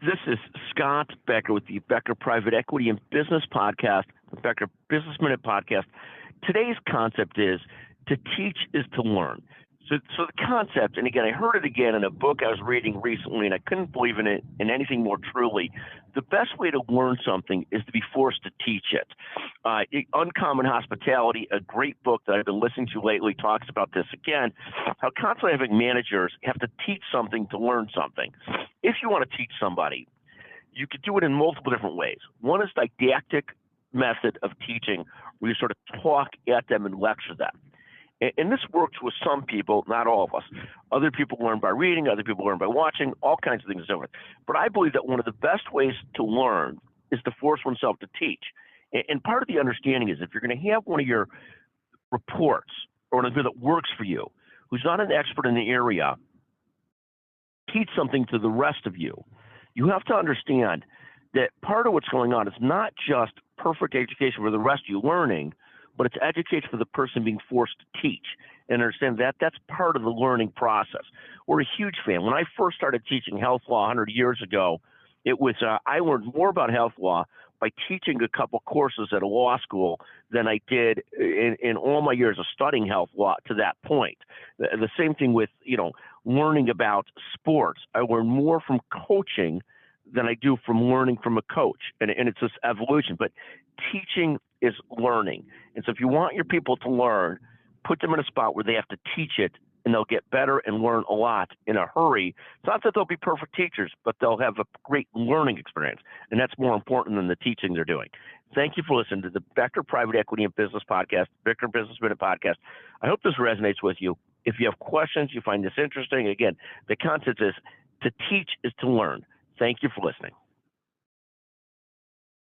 This is Scott Becker with the Becker Private Equity and Business Podcast, the Becker Business Minute Podcast. Today's concept is to teach is to learn. So the concept, and again, I heard it again in a book I was reading recently, and I couldn't believe in it in anything more truly. The best way to learn something is to be forced to teach it. Uncommon Hospitality, a great book that I've been listening to lately, talks about this again, how constantly having managers have to teach something to learn something. If you want to teach somebody, you could do it in multiple different ways. One is didactic method of teaching, where you sort of talk at them and lecture them. And this works with some people, not all of us. Other people learn by reading, other people learn by watching, all kinds of things are different. But I believe that one of the best ways to learn is to force oneself to teach. And part of the understanding is if you're going to have one of your reports or one that works for you, who's not an expert in the area, teach something to the rest of you, you have to understand that part of what's going on is not just perfect education for the rest of you learning, but it's education for the person being forced to teach, and understand that that's part of the learning process. We're a huge fan. When I first started teaching health law 100 years ago, it was I learned more about health law by teaching a couple courses at a law school than I did in all my years of studying health law to that point. The same thing with learning about sports. I learned more from coaching than I do from learning from a coach, and it's this evolution. But teaching is learning. And so if you want your people to learn, put them in a spot where they have to teach it, and they'll get better and learn a lot in a hurry. It's not that they'll be perfect teachers, but they'll have a great learning experience, and that's more important than the teaching they're doing. Thank you for listening to the Becker Private Equity and Business Podcast, Becker Business Minute Podcast. I hope this resonates with you. If you have questions, you find this interesting, again, the concept is to teach is to learn. Thank you for listening.